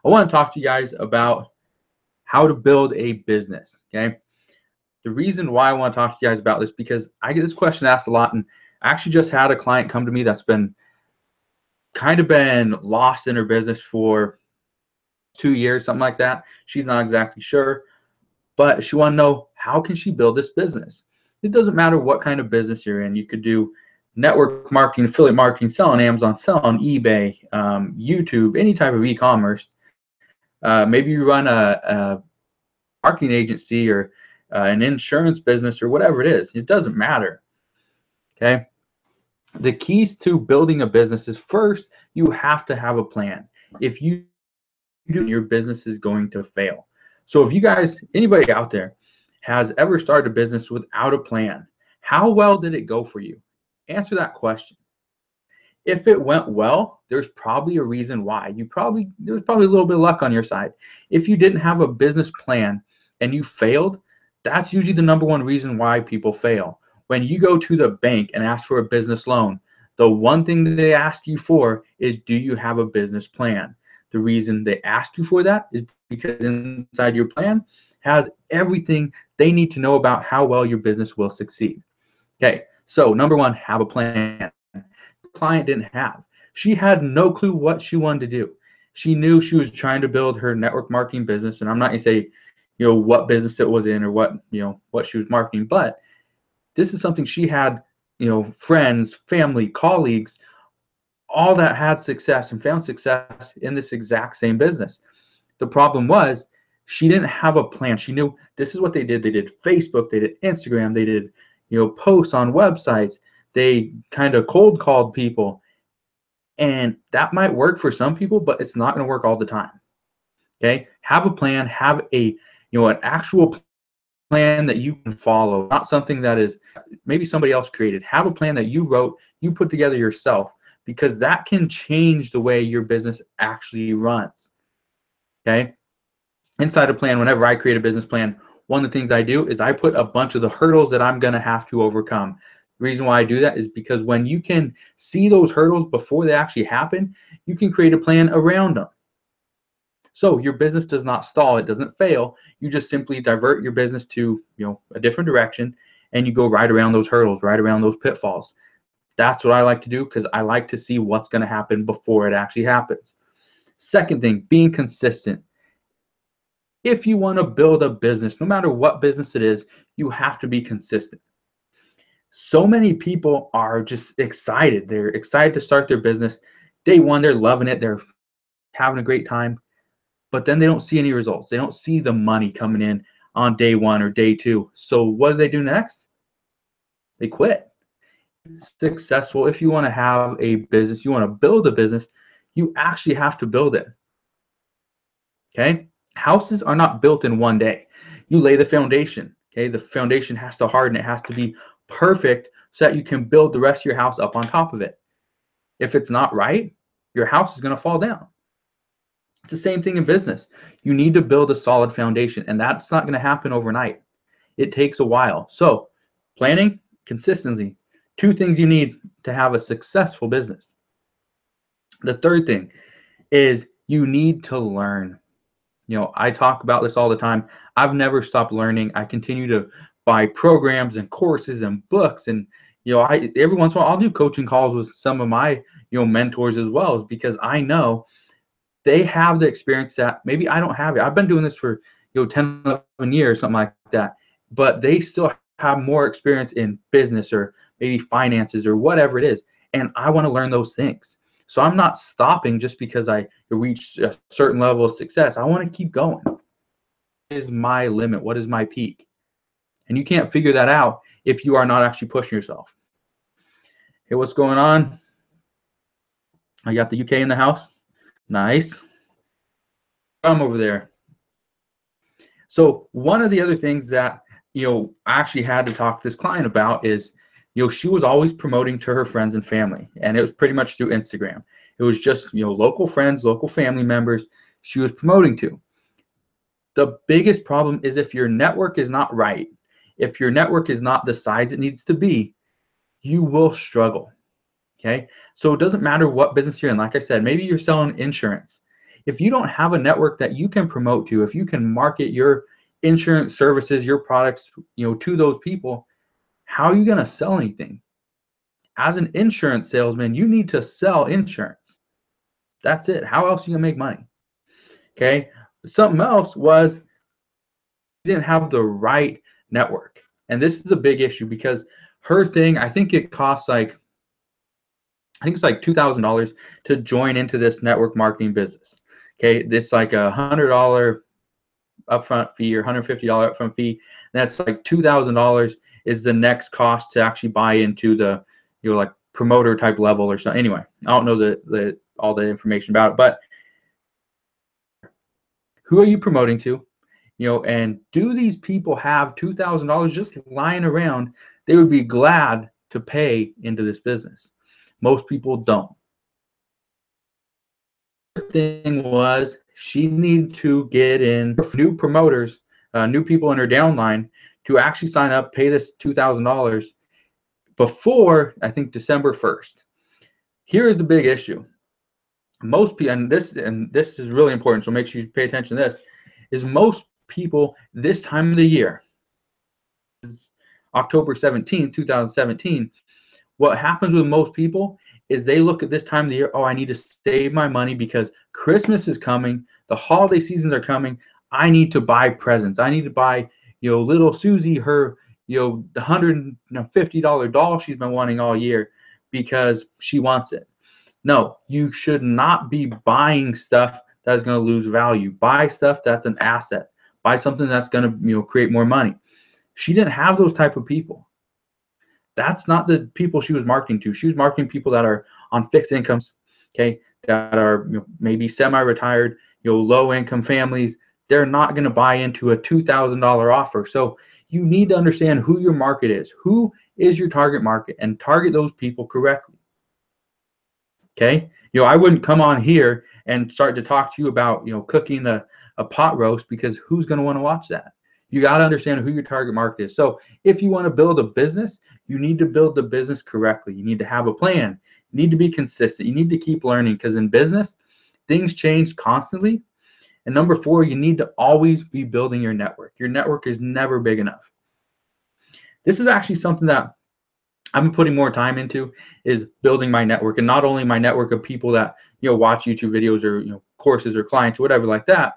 I want to talk to you guys about how to build a business. Okay. The reason why I want to talk to you guys about this because I get this question asked a lot, and I actually just had a client come to me that's been lost in her business for 2 years, something like that. She's not exactly sure, but she want to know how can she build this business. It doesn't matter what kind of business you're in. You could do network marketing, affiliate marketing, selling Amazon, selling eBay, YouTube, any type of e-commerce. Maybe you run a marketing agency or an insurance business or whatever it is. It doesn't matter. Okay. The keys to building a business is first, you have to have a plan. If you do, your business is going to fail. So if you guys, anybody out there has ever started a business without a plan, how well did it go for you? Answer that question. If it went well, there's probably a reason why. There's probably a little bit of luck on your side. If you didn't have a business plan and you failed, that's usually the number one reason why people fail. When you go to the bank and ask for a business loan, the one thing that they ask you for is, do you have a business plan? The reason they ask you for that is because inside your plan has everything they need to know about how well your business will succeed. Okay, so number one, have a plan. Client didn't have. She had no clue what she wanted to do. She knew she was trying to build her network marketing business, and I'm not going to say, what business it was in or what she was marketing, but this is something she had, friends, family, colleagues, all that had success and found success in this exact same business. The problem was she didn't have a plan. She knew this is what they did. They did Facebook, they did Instagram, they did, posts on websites. They kind of cold called people. And that might work for some people, but it's not going to work all the time. Okay? Have a plan, have an actual plan that you can follow, not something that is maybe somebody else created. Have a plan that you wrote, you put together yourself, because that can change the way your business actually runs. Okay? Inside a plan, whenever I create a business plan, one of the things I do is I put a bunch of the hurdles that I'm going to have to overcome. The reason why I do that is because when you can see those hurdles before they actually happen, you can create a plan around them. So your business does not stall, it doesn't fail. You just simply divert your business to, a different direction, and you go right around those hurdles, right around those pitfalls. That's what I like to do because I like to see what's going to happen before it actually happens. Second thing, being consistent. If you want to build a business, no matter what business it is, you have to be consistent. So many people are just excited. They're excited to start their business. Day one, they're loving it. They're having a great time. But then they don't see any results. They don't see the money coming in on day one or day two. So what do next? They quit. Successful, if you want to have a business, you want to build a business, you actually have to build it. Okay? Houses are not built in one day. You lay the foundation. Okay? The foundation has to harden. It has to be perfect so that you can build the rest of your house up on top of it. If it's not right, your house is going to fall down. It's the same thing in business. You need to build a solid foundation, and that's not going to happen overnight. It takes a while. So, planning, consistency, two things you need to have a successful business. The third thing is you need to learn. I talk about this all the time. I've never stopped learning. I continue to buy programs and courses and books, and every once in a while I'll do coaching calls with some of my mentors as well, is because I know they have the experience that maybe I don't have it. I've been doing this for 10, 11 years, something like that, but they still have more experience in business or maybe finances or whatever it is, and I want to learn those things. So I'm not stopping just because I reached a certain level of success. I want to keep going. What is my limit? What is my peak? And you can't figure that out if you are not actually pushing yourself. Hey, what's going on? I got the UK in the house. Nice. I'm over there. So one of the other things that I actually had to talk to this client about is she was always promoting to her friends and family, and it was pretty much through Instagram. It was just local friends, local family members she was promoting to. The biggest problem is if your network is not right, if your network is not the size it needs to be, you will struggle. Okay, so it doesn't matter what business you're in. Like I said, maybe you're selling insurance. if you don't have a network that you can promote to, if you can market your insurance services, your products, to those people, how are you going to sell anything? As an insurance salesman, you need to sell insurance. That's it. How else are you going to make money? Okay. Something else was you didn't have the right network. And this is a big issue because her thing, I think it's like $2,000 to join into this network marketing business. Okay. It's like $100 upfront fee or $150 upfront fee. And that's like $2,000 is the next cost to actually buy into the, like promoter type level or something. Anyway, I don't know all the information about it, but who are you promoting to? And do these people have $2,000 just lying around? They would be glad to pay into this business. Most people don't. The thing was she needed to get in new promoters, new people in her downline to actually sign up, pay this $2,000 before, I think, December 1st. Here is the big issue. Most people, and this is really important, so make sure you pay attention to this, is most people this time of the year, October 17th, 2017, what happens with most people is they look at this time of the year, oh, I need to save my money because Christmas is coming, the holiday seasons are coming, I need to buy presents. I need to buy, little Susie her, the $150 doll she's been wanting all year because she wants it. No, you should not be buying stuff that's going to lose value. Buy stuff that's an asset. Buy something that's going to, create more money. She didn't have those type of people. That's not the people she was marketing to. She was marketing people that are on fixed incomes, okay, that are maybe semi-retired, low-income families. They're not going to buy into a $2,000 offer. So you need to understand who your market is. Who is your target market, and target those people correctly. Okay, I wouldn't come on here and start to talk to you about cooking a pot roast, because who's going to want to watch that? You got to understand who your target market is. So if you want to build a business, you need to build the business correctly. You need to have a plan. You need to be consistent. You need to keep learning, because in business, things change constantly. And number 4, you need to always be building your network. Your network is never big enough. This is actually something that I've been putting more time into, is building my network, and not only my network of people that watch YouTube videos or courses or clients or whatever like that.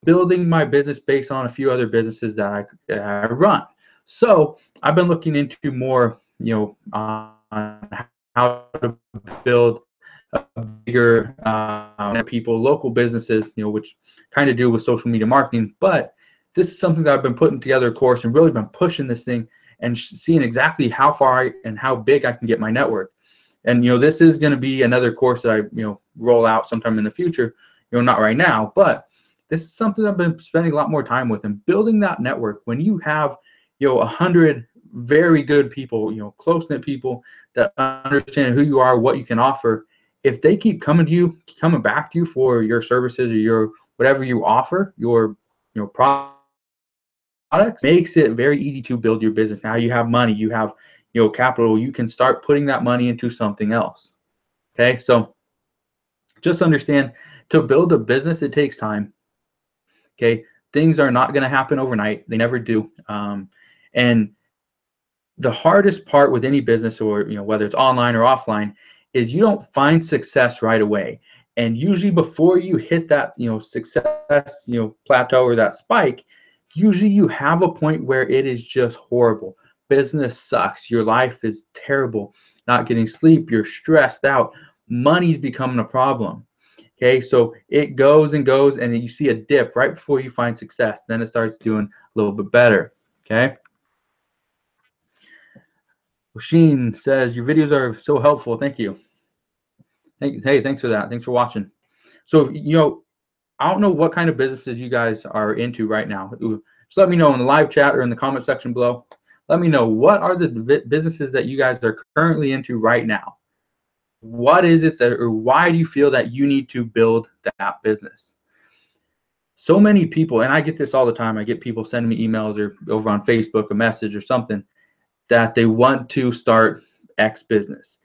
Building my business based on a few other businesses that I run. So I've been looking into more, on how to build a bigger people, local businesses, which kind of do with social media marketing. But this is something that I've been putting together a course and really been pushing this thing and seeing exactly how far and how big I can get my network. And this is going to be another course that I roll out sometime in the future. Not right now, but this is something I've been spending a lot more time with, and building that network. When you have 100 very good people, close-knit people that understand who you are, what you can offer, if they keep coming back to you for your services or your whatever you offer, your products, makes it very easy to build your business. Now you have money, you have capital, you can start putting that money into something else. Okay, so just understand, to build a business, it takes time. Okay, things are not going to happen overnight. They never do. And the hardest part with any business, or whether it's online or offline, is you don't find success right away. And usually before you hit that success plateau or that spike, usually you have a point where it is just horrible. Business sucks. Your life is terrible. Not getting sleep. You're stressed out. Money's becoming a problem. Okay, so it goes and goes, and you see a dip right before you find success. Then it starts doing a little bit better. Okay. Sheen says, your videos are so helpful. Thank you. Hey, thanks for that. Thanks for watching. So, I don't know what kind of businesses you guys are into right now. Just let me know in the live chat or in the comment section below. Let me know, what are the businesses that you guys are currently into right now? What is it that, or why do you feel that you need to build that business? So many people, and I get this all the time, I get people sending me emails or over on Facebook, a message or something, that they want to start X business.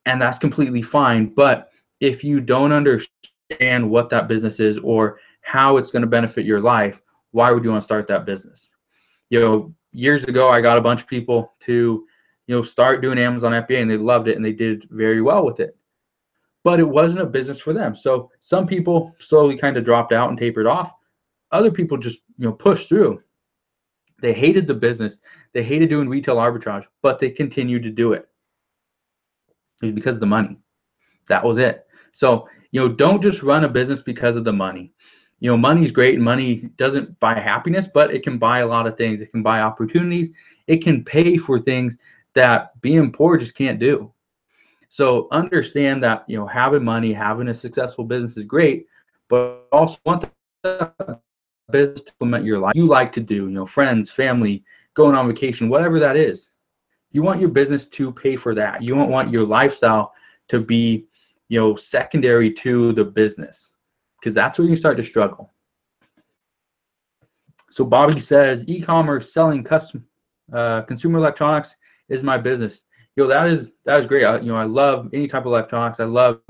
And that's completely fine. But if you don't understand understand what that business is or how it's going to benefit your life, why would you want to start that business? Years ago, I got a bunch of people to, start doing Amazon FBA, and they loved it and they did very well with it. But it wasn't a business for them. So some people slowly kind of dropped out and tapered off. Other people just, pushed through. They hated the business. They hated doing retail arbitrage, but they continued to do it. It was because of the money. That was it. So, don't just run a business because of the money. Money is great, and money doesn't buy happiness, but it can buy a lot of things. It can buy opportunities. It can pay for things that being poor just can't do. So understand that, having money, having a successful business is great, but also want the business to implement your life. You like to do, friends, family, going on vacation, whatever that is. You want your business to pay for that. You don't want your lifestyle to be, secondary to the business, because that's where you start to struggle. So Bobby says, e-commerce, selling consumer electronics is my business. That is great. I love any type of electronics. I love,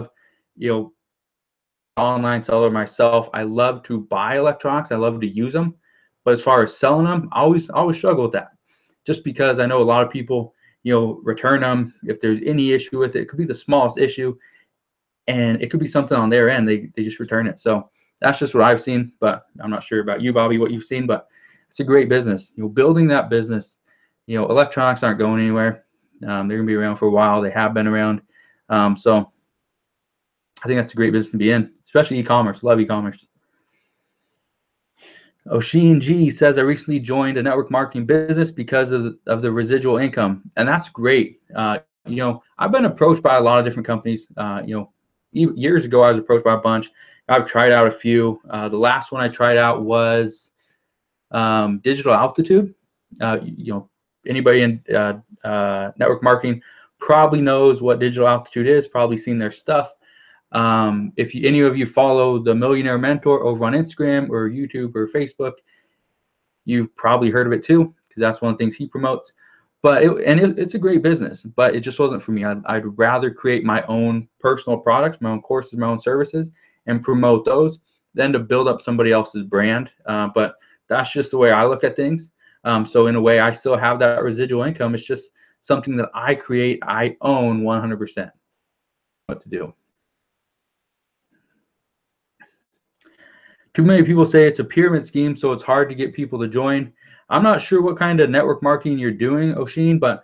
online seller myself. I love to buy electronics. I love to use them. But as far as selling them, I always struggle with that. Just because I know a lot of people, return them. If there's any issue with it, it could be the smallest issue, and it could be something on their end. They just return it. So that's just what I've seen. But I'm not sure about you, Bobby, what you've seen. But it's a great business. Building that business. Electronics aren't going anywhere. They're going to be around for a while. They have been around. So I think that's a great business to be in, especially e-commerce. Love e-commerce. O'Sheen G says, I recently joined a network marketing business because of the residual income. And that's great. I've been approached by a lot of different companies. Years ago, I was approached by a bunch. I've tried out a few. The last one I tried out was Digital Altitude. Anybody in network marketing probably knows what Digital Altitude is, probably seen their stuff. If any of you follow the Millionaire Mentor over on Instagram or YouTube or Facebook, you've probably heard of it too, because that's one of the things he promotes. But it's a great business, but it just wasn't for me. I'd rather create my own personal products, my own courses, my own services, and promote those than to build up somebody else's brand. But that's just the way I look at things. So in a way, I still have that residual income. It's just something that I create, I own 100%. What to do. Too many people say it's a pyramid scheme, so it's hard to get people to join. I'm not sure what kind of network marketing you're doing, O'Sheen, but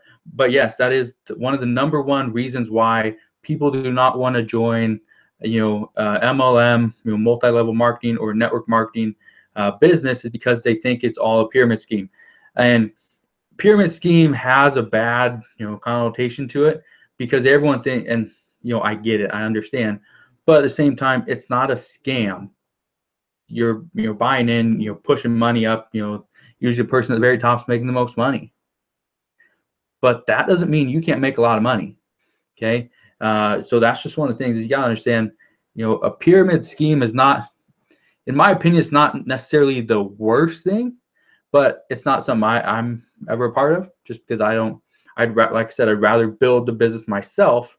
yes, that is one of the #1 reasons why people do not want to join, MLM, multi-level marketing or network marketing business, is because they think it's all a pyramid scheme. And pyramid scheme has a bad, connotation to it, because everyone thinks, and I get it, I understand, but at the same time, it's not a scam. You're buying in, pushing money up, usually the person at the very top is making the most money. But that doesn't mean you can't make a lot of money. Okay, so that's just one of the things is you gotta understand. A pyramid scheme is not, in my opinion, it's not necessarily the worst thing, but it's not something I'm ever a part of, just because like I said, I'd rather build the business myself,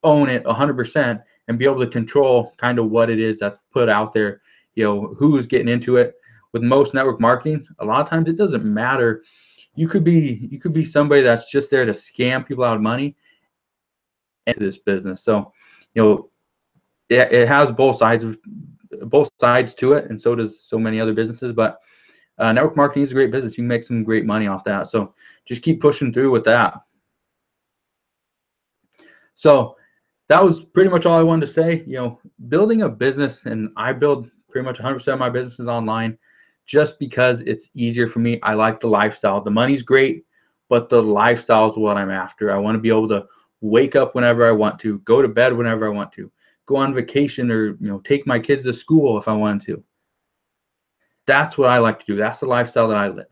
own it 100%, and be able to control kind of what it is that's put out there, who's getting into it. With most network marketing, a lot of times it doesn't matter. You could be somebody that's just there to scam people out of money into this business. So, it has both sides to it, and so does so many other businesses. But network marketing is a great business. You can make some great money off that. So just keep pushing through with that. So that was pretty much all I wanted to say. Building a business, and I build pretty much 100% of my businesses online just because it's easier for me. I like the lifestyle. The money's great, but the lifestyle is what I'm after. I want to be able to wake up whenever I want to, go to bed whenever I want to, go on vacation, or take my kids to school if I wanted to. That's what I like to do. That's the lifestyle that I live.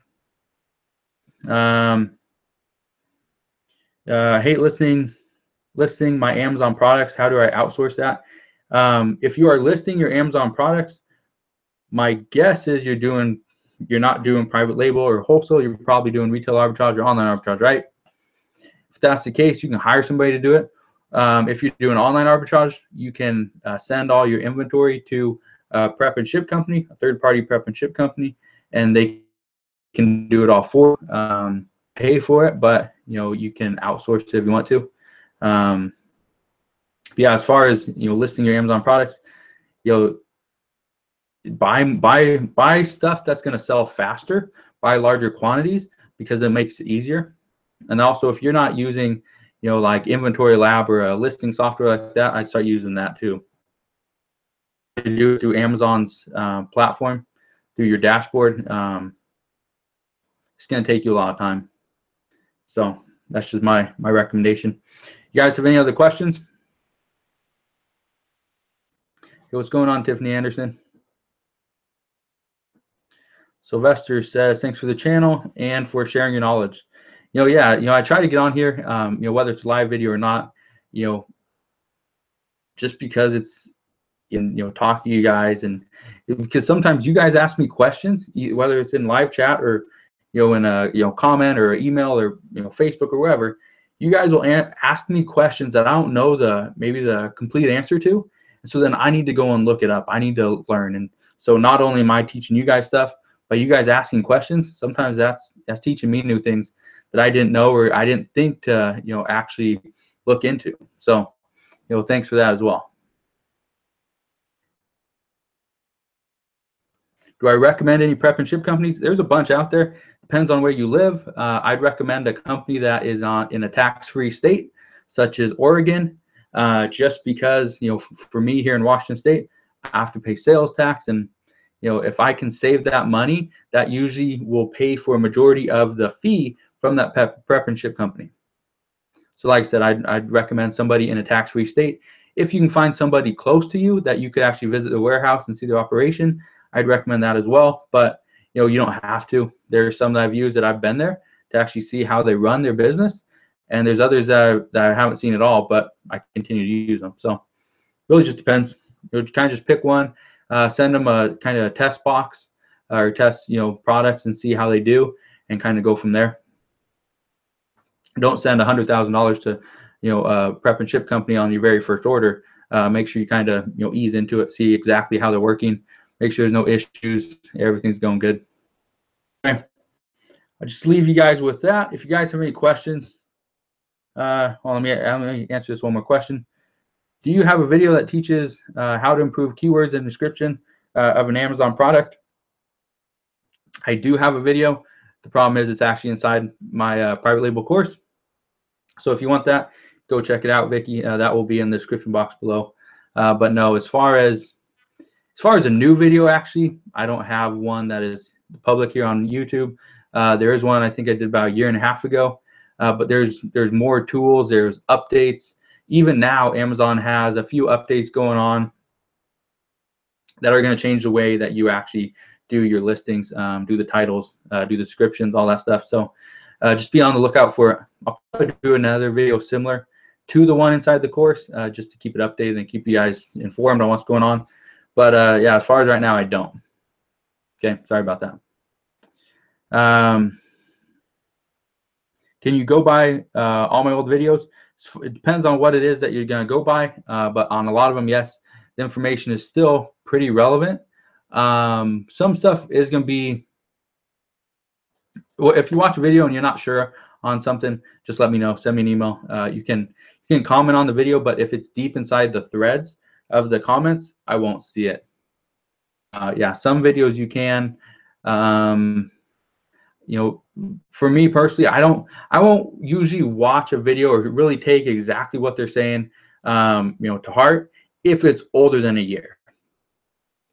I hate listing my Amazon products. How do I outsource that? If you are listing your Amazon products, my guess is you're not doing private label or wholesale. You're probably doing retail arbitrage or online arbitrage, right? If that's the case, you can hire somebody to do it. If you do an online arbitrage, you can send all your inventory to a prep and ship company, a third-party prep and ship company, and they can do it all for pay for it, but you can outsource it if you want to. Yeah, as far as listing your Amazon products, buy stuff that's going to sell faster, buy larger quantities, because it makes it easier. And also, if you're not using like Inventory Lab or a listing software like that, I'd start using that too. You do it through Amazon's platform, through your dashboard. It's going to take you a lot of time. So that's just my recommendation. You guys have any other questions? Hey, what's going on, Tiffany Anderson? Sylvester says, thanks for the channel and for sharing your knowledge. I try to get on here, whether it's live video or not, just because it's, talk to you guys, and because sometimes you guys ask me questions, whether it's in live chat or, in a, comment or email or, Facebook or wherever, you guys will ask me questions that I don't know maybe the complete answer to. And so then I need to go and look it up. I need to learn. And so not only am I teaching you guys stuff, but you guys asking questions, sometimes that's teaching me new things that I didn't know or I didn't think to, actually look into. So, thanks for that as well. Do I recommend any prep and ship companies? There's a bunch out there. Depends on where you live. I'd recommend a company that is in a tax-free state, such as Oregon, just because, for me here in Washington State, I have to pay sales tax, and if I can save that money, that usually will pay for a majority of the fee from that prep and ship company. So like I said, I'd recommend somebody in a tax-free state. If you can find somebody close to you that you could actually visit the warehouse and see the operation, I'd recommend that as well. But you don't have to. There's some that I've used that I've been there to actually see how they run their business, and there's others that I haven't seen at all, but I continue to use them. So really just depends. Kind of just pick one, send them a kind of a test box or test products and see how they do, and kind of go from there. Don't send $100,000 to a prep and ship company on your very first order. Make sure you kind of ease into it, see exactly how they're working, make sure there's no issues, everything's going good. Okay, I'll just leave you guys with that. If you guys have any questions, well, let me answer this one more question. Do you have a video that teaches how to improve keywords and description of an Amazon product? I do have a video. The problem is it's actually inside my private label course. So if you want that, go check it out, Vicky. That will be in the description box below. But no, as far as a new video, actually, I don't have one that is public here on YouTube. There is one I think I did about 1.5 years ago. But there's more tools, there's updates. Even now, Amazon has a few updates going on that are going to change the way that you actually do your listings, do the titles, do the descriptions, all that stuff. So just be on the lookout for it. I'll probably do another video similar to the one inside the course, just to keep it updated and keep you guys informed on what's going on. But yeah, as far as right now, I don't. Okay, sorry about that. Can you go by all my old videos? It depends on what it is that you're going to go by, but on a lot of them, yes, the information is still pretty relevant. Some stuff is going to be, well, if you watch a video and you're not sure on something, just let me know. Send me an email. You can comment on the video, but if it's deep inside the threads of the comments, I won't see it. Yeah, some videos you can. For me personally, I won't usually watch a video or really take exactly what they're saying, to heart if it's older than 1 year.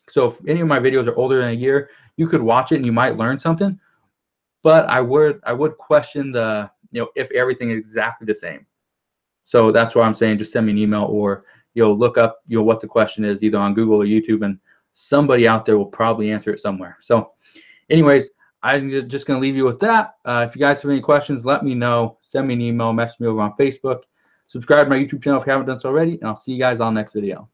So if any of my videos are older than 1 year, you could watch it and you might learn something, but I would question if everything is exactly the same. So that's why I'm saying just send me an email, or look up what the question is either on Google or YouTube, and somebody out there will probably answer it somewhere. So anyways, I'm just going to leave you with that. If you guys have any questions, let me know. Send me an email, message me over on Facebook. Subscribe to my YouTube channel if you haven't done so already, and I'll see you guys on the next video.